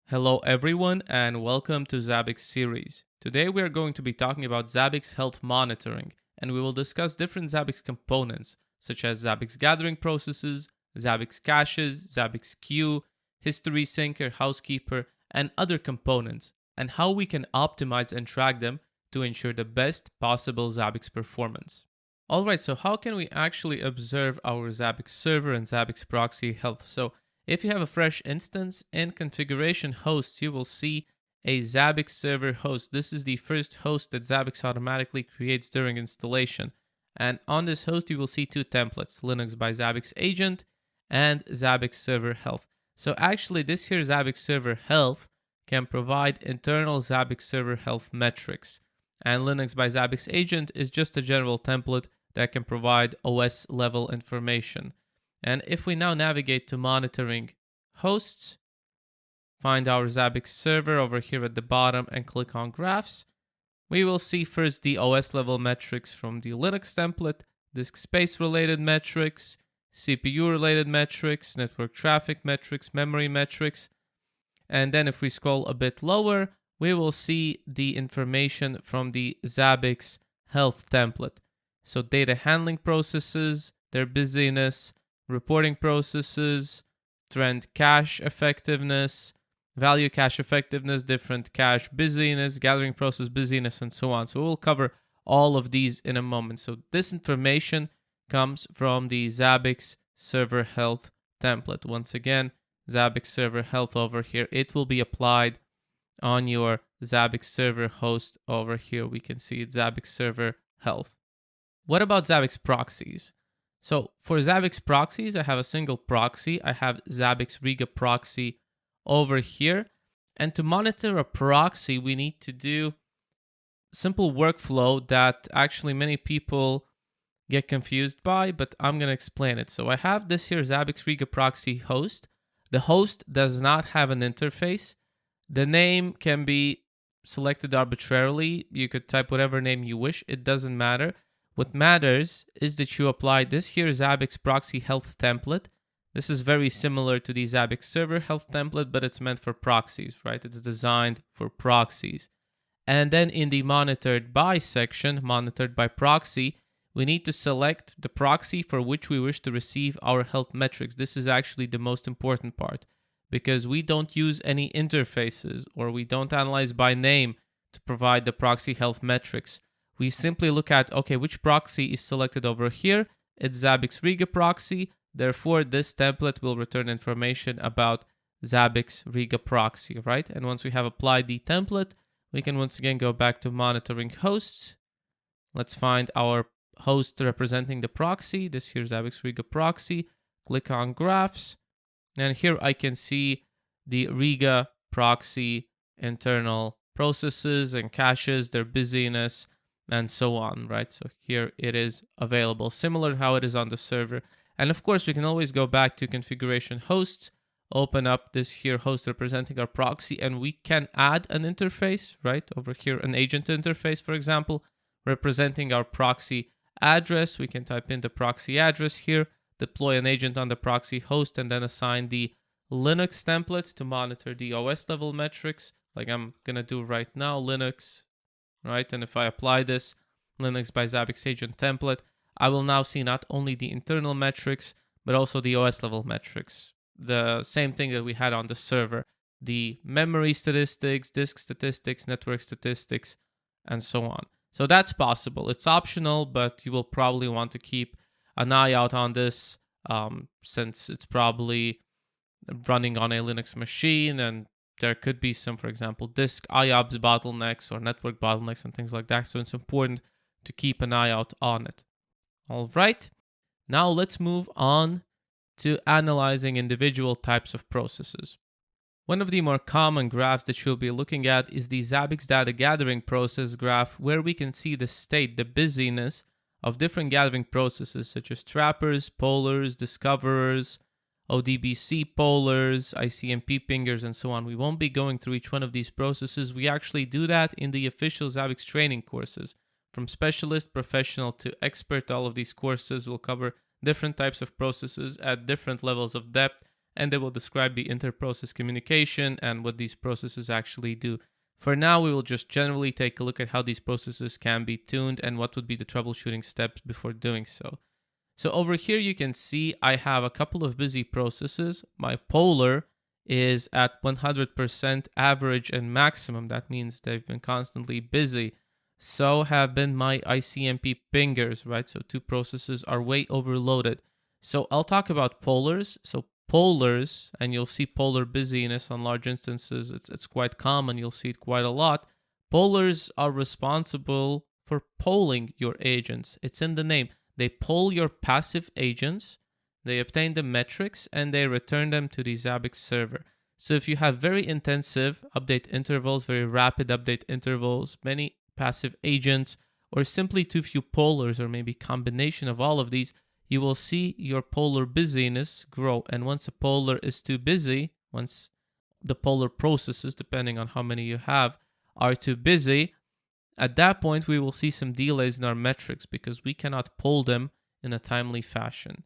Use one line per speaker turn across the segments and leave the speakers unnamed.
Hello everyone and welcome to Zabbix series. Today we are going to be talking about Zabbix health monitoring, and we will discuss different Zabbix components such as Zabbix gathering processes, Zabbix caches, Zabbix Queue, History Syncer, Housekeeper, and other components, and how we can optimize and track them to ensure the best possible Zabbix performance. Alright, so how can we actually observe our Zabbix server and Zabbix proxy health? So if you have a fresh instance in configuration hosts, you will see a Zabbix server host. This is the first host that Zabbix automatically creates during installation. And on this host, you will see two templates, Linux by Zabbix Agent and Zabbix Server Health. So actually, this here Zabbix Server Health can provide internal Zabbix Server Health metrics. And Linux by Zabbix Agent is just a general template that can provide OS level information. And if we now navigate to monitoring hosts, find our Zabbix server over here at the bottom and click on graphs, we will see first the OS level metrics from the Linux template, disk space related metrics, CPU related metrics, network traffic metrics, memory metrics. And then if we scroll a bit lower, we will see the information from the Zabbix health template. So data handling processes, their busyness, reporting processes, trend cache effectiveness, value cache effectiveness, different cache busyness, gathering process busyness, and so on. So we'll cover all of these in a moment. So this information comes from the Zabbix server health template. Once again, Zabbix server health over here. It will be applied on your Zabbix server host over here. We can see it, Zabbix server health. What about Zabbix proxies? So for Zabbix proxies, I have a single proxy. I have Zabbix Riga proxy over here. And to monitor a proxy, we need to do simple workflow that actually many people get confused by, but I'm going to explain it. So I have this here Zabbix Riga proxy host. The host does not have an interface. The name can be selected arbitrarily. You could type whatever name you wish. It doesn't matter. What matters is that you apply this here Zabbix proxy health template. This is very similar to the Zabbix server health template, but it's meant for proxies, right? It's designed for proxies. And then in the monitored by section, monitored by proxy, we need to select the proxy for which we wish to receive our health metrics. This is actually the most important part because we don't use any interfaces or we don't analyze by name to provide the proxy health metrics. We simply look at, okay, which proxy is selected over here? It's Zabbix Riga proxy. Therefore, this template will return information about Zabbix Riga proxy, right? And once we have applied the template, we can once again go back to monitoring hosts. Let's find our host representing the proxy. This here is Zabbix Riga proxy. Click on graphs. And here I can see the Riga proxy internal processes and caches, their busyness, and so on, right? So here it is available, similar to how it is on the server. And of course, we can always go back to configuration hosts, open up this here host representing our proxy, and we can add an interface, right? Over here, an agent interface, for example, representing our proxy address. We can type in the proxy address here, deploy an agent on the proxy host, and then assign the Linux template to monitor the OS level metrics, like I'm gonna do right now, Linux, right? And if I apply this Linux by Zabbix Agent template, I will now see not only the internal metrics, but also the OS level metrics. The same thing that we had on the server, the memory statistics, disk statistics, network statistics, and so on. So that's possible. It's optional, but you will probably want to keep an eye out on this since it's probably running on a Linux machine and there could be some, for example, disk IOPS bottlenecks or network bottlenecks and things like that. So it's important to keep an eye out on it. All right. Now let's move on to analyzing individual types of processes. One of the more common graphs that you'll be looking at is the Zabbix data gathering process graph, where we can see the state, the busyness of different gathering processes such as trappers, pollers, discoverers, ODBC pollers, ICMP pingers, and so on. We won't be going through each one of these processes. We actually do that in the official Zabbix training courses. From specialist, professional to expert, all of these courses will cover different types of processes at different levels of depth and they will describe the inter-process communication and what these processes actually do. For now, we will just generally take a look at how these processes can be tuned and what would be the troubleshooting steps before doing so. So over here, you can see I have a couple of busy processes. My polar is at 100% average and maximum. That means they've been constantly busy. So have been my ICMP pingers, right? So two processes are way overloaded. So I'll talk about polars. So polars, and you'll see polar busyness on large instances. It's quite common. You'll see it quite a lot. Polars are responsible for polling your agents. It's in the name. They poll your passive agents, they obtain the metrics, and they return them to the Zabbix server. So if you have very intensive update intervals, very rapid update intervals, many passive agents, or simply too few polars, or maybe combination of all of these, you will see your polar busyness grow. And once a polar is too busy, once the polar processes, depending on how many you have, are too busy, at that point, we will see some delays in our metrics because we cannot pull them in a timely fashion.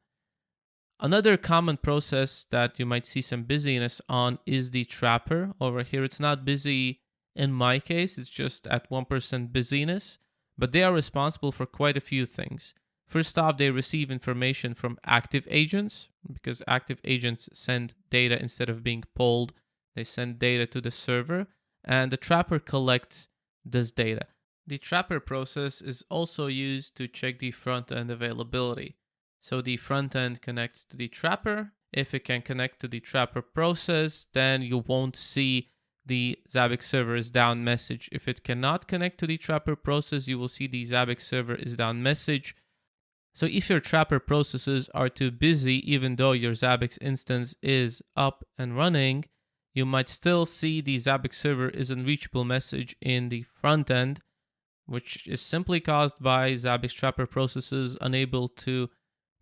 Another common process that you might see some busyness on is the trapper. Over here, it's not busy in my case, it's just at 1% busyness, but they are responsible for quite a few things. First off, they receive information from active agents because active agents send data instead of being polled. They send data to the server, and the trapper collects this data. The trapper process is also used to check the front-end availability. So the front-end connects to the trapper. If it can connect to the trapper process, then you won't see the Zabbix server is down message. If it cannot connect to the trapper process, you will see the Zabbix server is down message. So if your trapper processes are too busy, even though your Zabbix instance is up and running, you might still see the Zabbix server is unreachable message in the front end, which is simply caused by Zabbix trapper processes unable to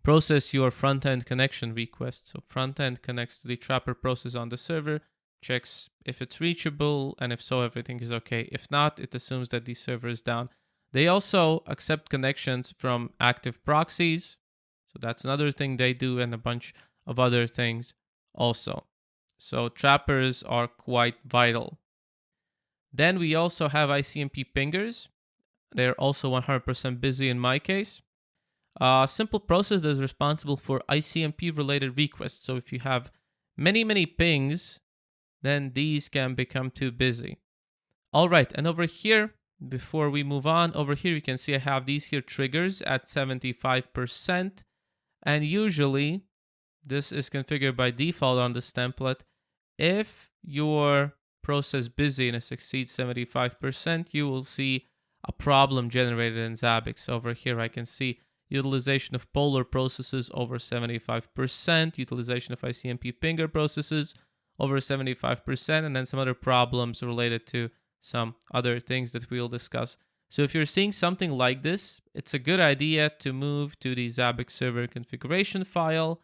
process your front-end connection request. So front-end connects to the trapper process on the server, checks if it's reachable, and if so, everything is okay. If not, it assumes that the server is down. They also accept connections from active proxies. So that's another thing they do, and a bunch of other things also. So trappers are quite vital. Then we also have ICMP pingers. They're also 100% busy in my case. A simple process that is responsible for ICMP related requests. So if you have many pings, then these can become too busy. All right, and over here, before we move on, over here you can see I have these here triggers at 75%. And usually this is configured by default on this template. If your process busyness exceeds 75%, you will see a problem generated in Zabbix. Over here, I can see utilization of polar processes over 75%, utilization of ICMP pinger processes over 75%, and then some other problems related to some other things that we'll discuss. So if you're seeing something like this, it's a good idea to move to the Zabbix server configuration file,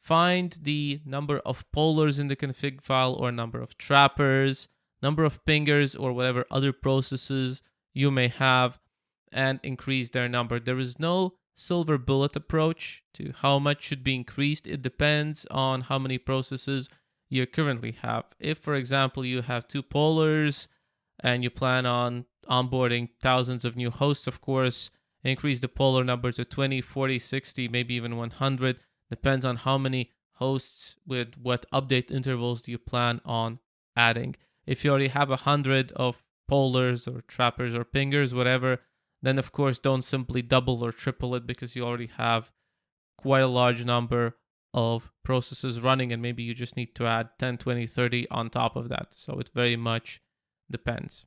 find the number of polars in the config file or number of trappers, number of pingers, or whatever other processes you may have, and increase their number. There is no silver bullet approach to how much should be increased. It depends on how many processes you currently have. If, for example, you have 2 polars and you plan on onboarding thousands of new hosts, of course, increase the polar number to 20, 40, 60, maybe even 100. Depends on how many hosts with what update intervals do you plan on adding. If you already have 100 of polars or trappers or pingers, whatever, then of course don't simply double or triple it because you already have quite a large number of processes running and maybe you just need to add 10, 20, 30 on top of that. So it very much depends.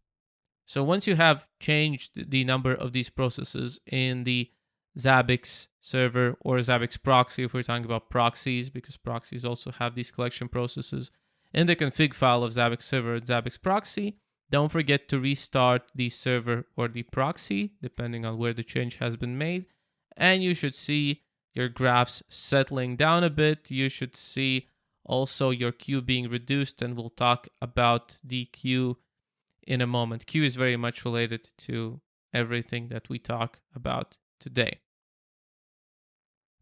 So once you have changed the number of these processes in the Zabbix server or Zabbix proxy, if we're talking about proxies, because proxies also have these collection processes, in the config file of Zabbix server and Zabbix proxy, don't forget to restart the server or the proxy, depending on where the change has been made. And you should see your graphs settling down a bit. You should see also your queue being reduced, and we'll talk about the queue in a moment. Queue is very much related to everything that we talk about today.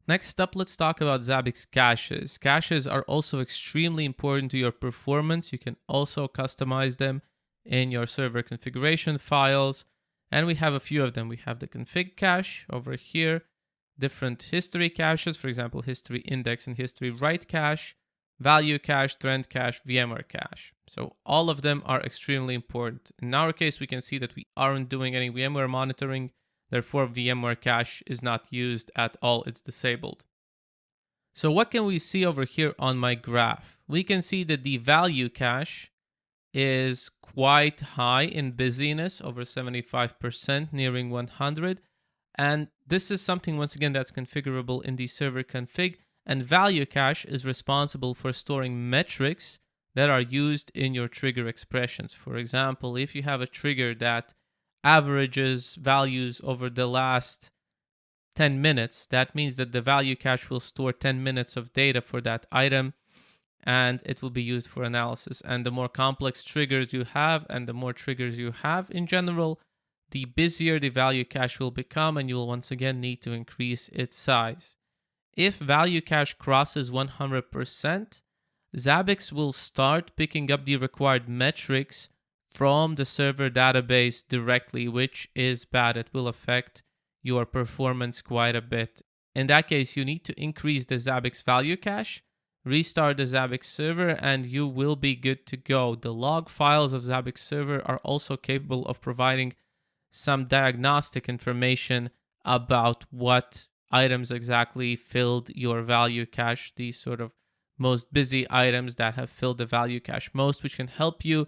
Next up, let's talk about Zabbix caches. Caches are also extremely important to your performance. You can also customize them in your server configuration files. And we have a few of them. We have the config cache over here, different history caches, for example, history index and history write cache, value cache, trend cache, VMware cache. So all of them are extremely important. In our case, we can see that we aren't doing any VMware monitoring. Therefore, VMware cache is not used at all. It's disabled. So what can we see over here on my graph? We can see that the value cache is quite high in busyness, over 75%, nearing 100. And this is something, once again, that's configurable in the server config. And value cache is responsible for storing metrics that are used in your trigger expressions. For example, if you have a trigger that averages values over the last 10 minutes, that means that the value cache will store 10 minutes of data for that item, and it will be used for analysis. And the more complex triggers you have, and the more triggers you have in general, the busier the value cache will become, and you will once again need to increase its size. If value cache crosses 100%, Zabbix will start picking up the required metrics from the server database directly, which is bad. It will affect your performance quite a bit. In that case, you need to increase the Zabbix value cache, restart the Zabbix server, and you will be good to go. The log files of Zabbix server are also capable of providing some diagnostic information about what items exactly filled your value cache, these sort of most busy items that have filled the value cache most, which can help you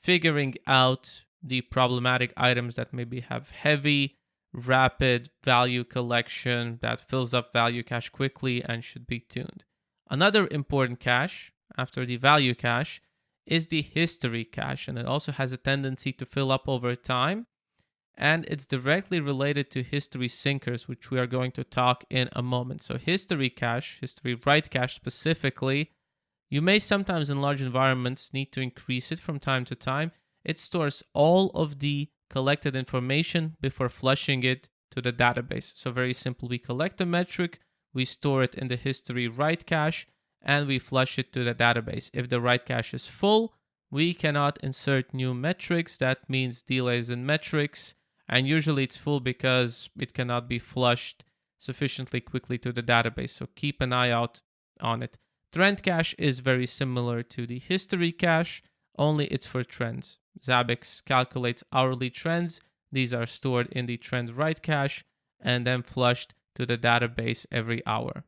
figuring out the problematic items that maybe have heavy, rapid value collection that fills up value cache quickly and should be tuned. Another important cache after the value cache is the history cache, and it also has a tendency to fill up over time. And it's directly related to history syncers, which we are going to talk in a moment. So history cache, history write cache specifically, you may sometimes in large environments need to increase it from time to time. It stores all of the collected information before flushing it to the database. So very simple, we collect a metric, we store it in the history write cache, and we flush it to the database. If the write cache is full, we cannot insert new metrics. That means delays in metrics. And usually it's full because it cannot be flushed sufficiently quickly to the database. So keep an eye out on it. Trend cache is very similar to the history cache, only it's for trends. Zabbix calculates hourly trends. These are stored in the trend write cache and then flushed to the database every hour.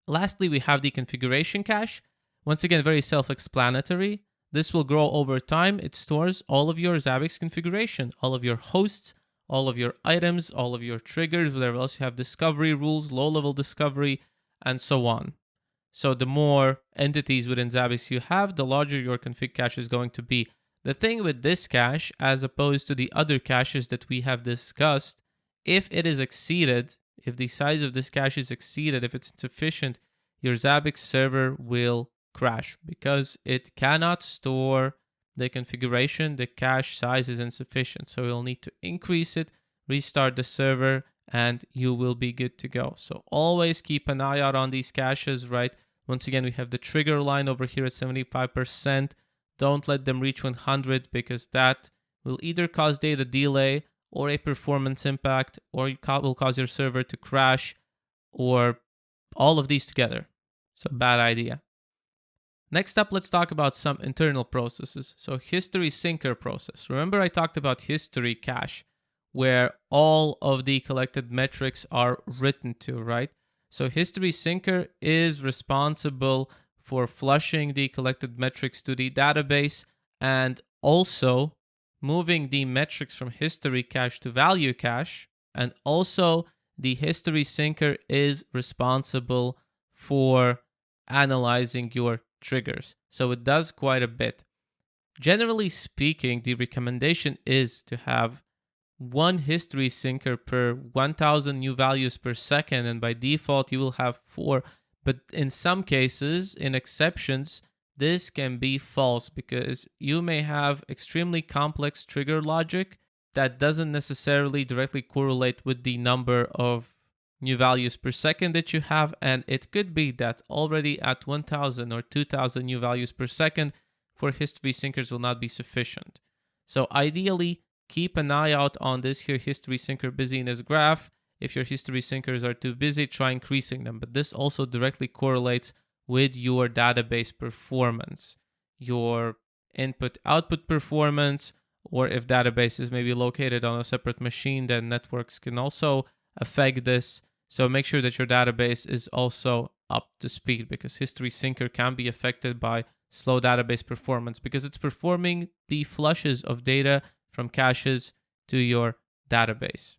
Lastly, we have the configuration cache. Once again, very self-explanatory. This will grow over time. It stores all of your Zabbix configuration, all of your hosts, all of your items, all of your triggers, whatever else you have, discovery rules, low-level discovery, and so on. So the more entities within Zabbix you have, the larger your config cache is going to be. The thing with this cache, as opposed to the other caches that we have discussed, if it is exceeded, if the size of this cache is exceeded, if it's insufficient, your Zabbix server will crash because it cannot store the configuration. The cache size is insufficient. So you'll need to increase it, restart the server, and you will be good to go. So always keep an eye out on these caches, right? Once again, we have the trigger line over here at 75%. Don't let them reach 100 because that will either cause data delay or a performance impact, or will cause your server to crash, or all of these together. So bad idea. Next up, let's talk about some internal processes. So history syncer process. Remember I talked about history cache, where all of the collected metrics are written to, right? So history syncer is responsible for flushing the collected metrics to the database and also moving the metrics from history cache to value cache. And also the history syncer is responsible for analyzing your triggers. So it does quite a bit. Generally speaking, the recommendation is to have one history syncer per 1000 new values per second, and by default you will have 4. But in some cases, in exceptions, this can be false because you may have extremely complex trigger logic that doesn't necessarily directly correlate with the number of new values per second that you have, and it could be that already at 1000 or 2000 new values per second for history syncers will not be sufficient. So ideally, keep an eye out on this here history syncer busyness graph. If your history syncers are too busy, try increasing them. But this also directly correlates with your database performance, your input-output performance, or if database is maybe located on a separate machine, then networks can also affect this. So make sure that your database is also up to speed, because history syncer can be affected by slow database performance because it's performing the flushes of data from caches to your database.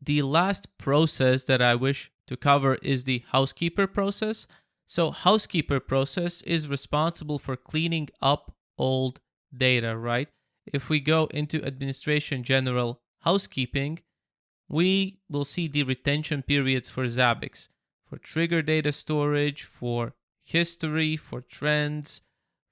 The last process that I wish to cover is the housekeeper process. So housekeeper process is responsible for cleaning up old data, right? If we go into administration general housekeeping, we will see the retention periods for Zabbix, for trigger data storage, for history, for trends,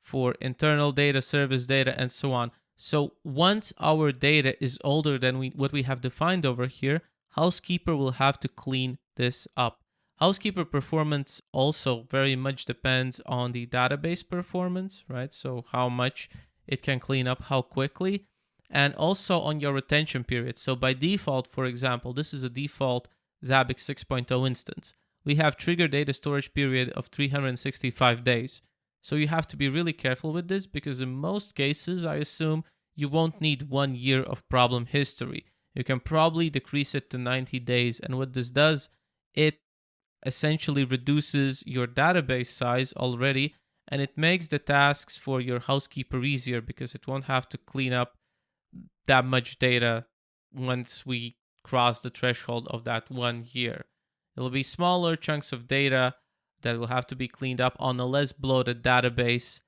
for internal data, service data, and so on. So once our data is older than what we have defined over here, Housekeeper will have to clean this up. Housekeeper performance also very much depends on the database performance, right? So how much it can clean up, how quickly, and also on your retention period. So by default, for example, this is a default Zabbix 6.0 instance. We have trigger data storage period of 365 days. So you have to be really careful with this because in most cases, I assume you won't need 1 year of problem history. You can probably decrease it to 90 days. And what this does, it essentially reduces your database size already, and it makes the tasks for your housekeeper easier because it won't have to clean up that much data once we cross the threshold of that 1 year. It'll be smaller chunks of data that will have to be cleaned up on a less bloated database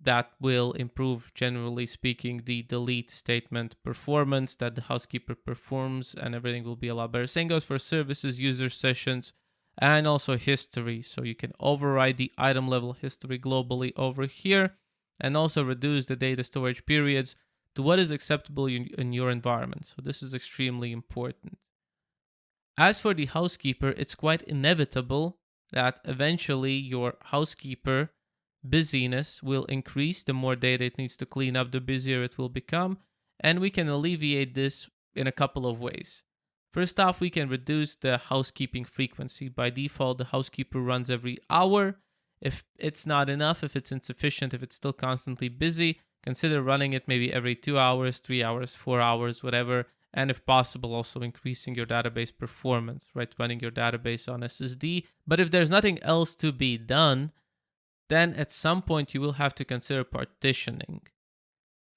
that will improve, generally speaking, the delete statement performance that the housekeeper performs, and everything will be a lot better. Same goes for services, user sessions, and also history. So you can override the item level history globally over here and also reduce the data storage periods to what is acceptable in your environment. So this is extremely important. As for the housekeeper, it's quite inevitable that eventually your housekeeper busyness will increase. The more data it needs to clean up, the busier it will become. And we can alleviate this in a couple of ways. First off, we can reduce the housekeeping frequency. By default, the housekeeper runs every hour. If it's not enough, if it's insufficient, if it's still constantly busy, consider running it maybe every 2 hours, 3 hours, 4 hours, whatever. And if possible, also increasing your database performance, right? Running your database on SSD. But if there's nothing else to be done, then at some point you will have to consider partitioning.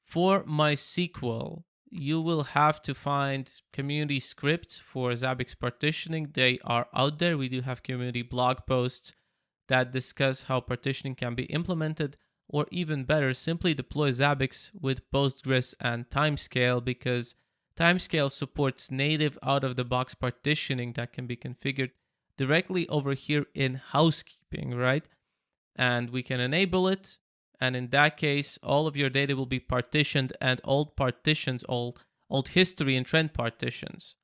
For MySQL, you will have to find community scripts for Zabbix partitioning. They are out there. We do have community blog posts that discuss how partitioning can be implemented, or even better, simply deploy Zabbix with Postgres and Timescale, because Timescale supports native out-of-the-box partitioning that can be configured directly over here in housekeeping, right? And we can enable it. And in that case, all of your data will be partitioned, and old partitions, old history and trend partitions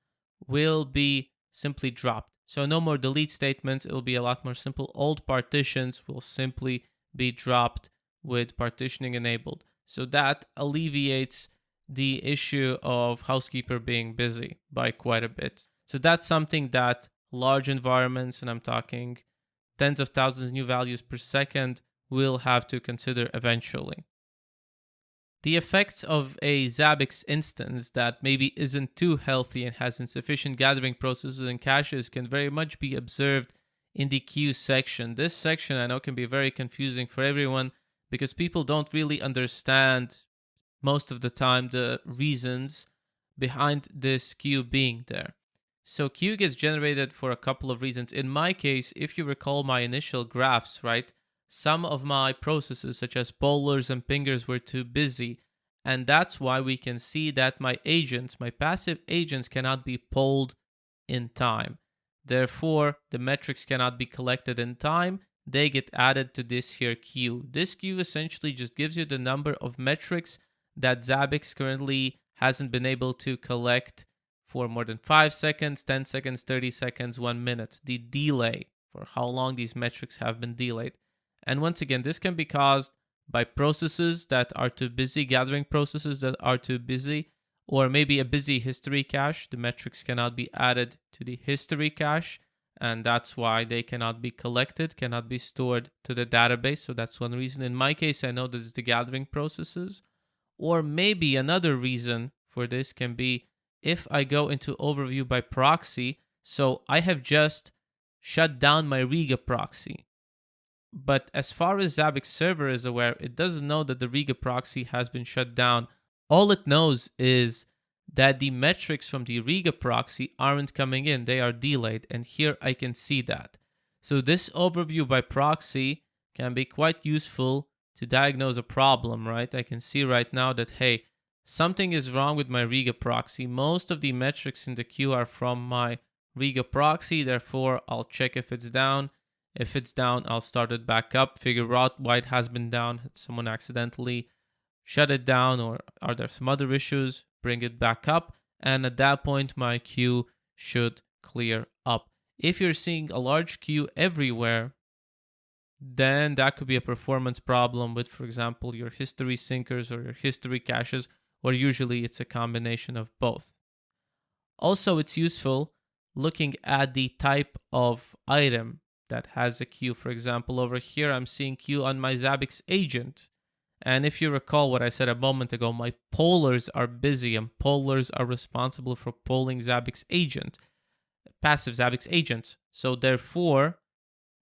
will be simply dropped. So no more delete statements. It will be a lot more simple. Old partitions will simply be dropped with partitioning enabled. So that alleviates the issue of housekeeper being busy by quite a bit. So that's something that large environments, and I'm talking tens of thousands of new values per second, will have to consider eventually. The effects of a Zabbix instance that maybe isn't too healthy and has insufficient gathering processes and caches can very much be observed in the queue section. This section I know can be very confusing for everyone because people don't really understand most of the time the reasons behind this queue being there. So queue gets generated for a couple of reasons. In my case, if you recall my initial graphs, right, some of my processes such as pollers and pingers were too busy. And that's why we can see that my agents, my passive agents, cannot be polled in time. Therefore, the metrics cannot be collected in time. They get added to this here queue. This queue essentially just gives you the number of metrics that Zabbix currently hasn't been able to collect for more than 5 seconds, 10 seconds, 30 seconds, 1 minute. The delay for how long these metrics have been delayed. And once again, this can be caused by processes that are too busy, gathering processes that are too busy, or maybe a busy history cache. The metrics cannot be added to the history cache, and that's why they cannot be collected, cannot be stored to the database. So that's one reason. In my case, I know that it's the gathering processes. Or maybe another reason for this can be if I go into overview by proxy. So I have just shut down my Riga proxy. But as far as Zabbix server is aware, it doesn't know that the Riga proxy has been shut down. All it knows is that the metrics from the Riga proxy aren't coming in. They are delayed. And here I can see that. So this overview by proxy can be quite useful to diagnose a problem, right? I can see right now that, hey, something is wrong with my Riga proxy. Most of the metrics in the queue are from my Riga proxy. Therefore, I'll check if it's down. If it's down, I'll start it back up, figure out why it has been down. Did someone accidentally shut it down, or are there some other issues? Bring it back up. And at that point, my queue should clear up. If you're seeing a large queue everywhere, then that could be a performance problem with, for example, your history syncers or your history caches, or usually it's a combination of both. Also, it's useful looking at the type of item that has a queue. For example, over here, I'm seeing queue on my Zabbix agent. And if you recall what I said a moment ago, my pollers are busy, and pollers are responsible for polling Zabbix agent, passive Zabbix agents. So therefore,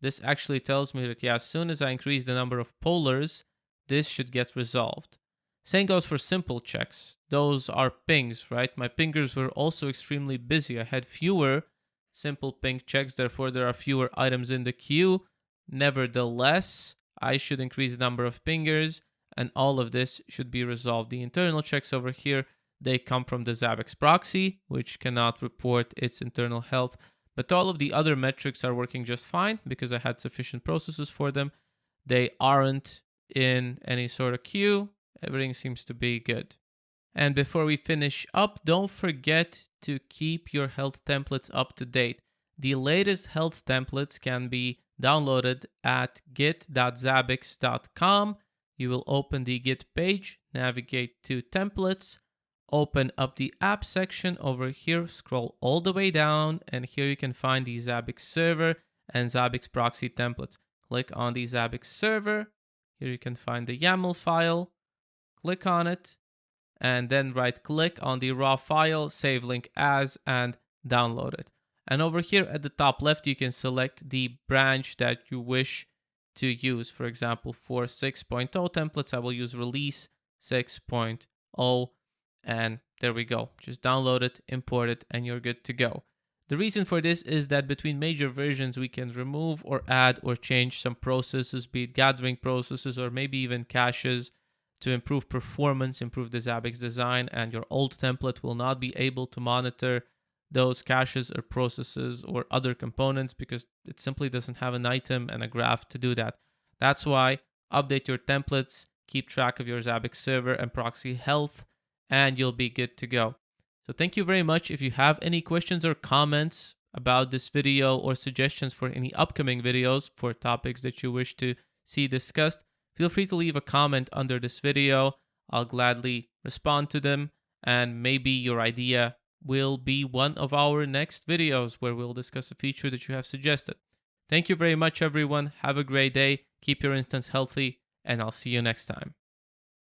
this actually tells me that, yeah, as soon as I increase the number of pollers, this should get resolved. Same goes for simple checks. Those are pings, right? My pingers were also extremely busy. I had fewer simple ping checks, therefore there are fewer items in the queue. Nevertheless, I should increase the number of pingers, and all of this should be resolved. The internal checks over here, they come from the Zabbix proxy, which cannot report its internal health. But all of the other metrics are working just fine because I had sufficient processes for them. They aren't in any sort of queue. Everything seems to be good. And before we finish up, don't forget to keep your health templates up to date. The latest health templates can be downloaded at git.zabbix.com. You will open the Git page, navigate to templates, open up the app section over here, scroll all the way down, and here you can find the Zabbix server and Zabbix proxy templates. Click on the Zabbix server. Here you can find the YAML file. Click on it, and then right click on the raw file, save link as, and download it. And over here at the top left, you can select the branch that you wish to use. For example, for 6.0 templates, I will use release 6.0. And there we go. Just download it, import it, and you're good to go. The reason for this is that between major versions, we can remove or add or change some processes, be it gathering processes or maybe even caches, to improve performance, improve the Zabbix design, and your old template will not be able to monitor those caches or processes or other components because it simply doesn't have an item and a graph to do that. That's why update your templates, keep track of your Zabbix server and proxy health, and you'll be good to go. So thank you very much. If you have any questions or comments about this video or suggestions for any upcoming videos for topics that you wish to see discussed, feel free to leave a comment under this video. I'll gladly respond to them, and maybe your idea will be one of our next videos where we'll discuss a feature that you have suggested. Thank you very much, everyone. Have a great day. Keep your instance healthy, and I'll see you next time.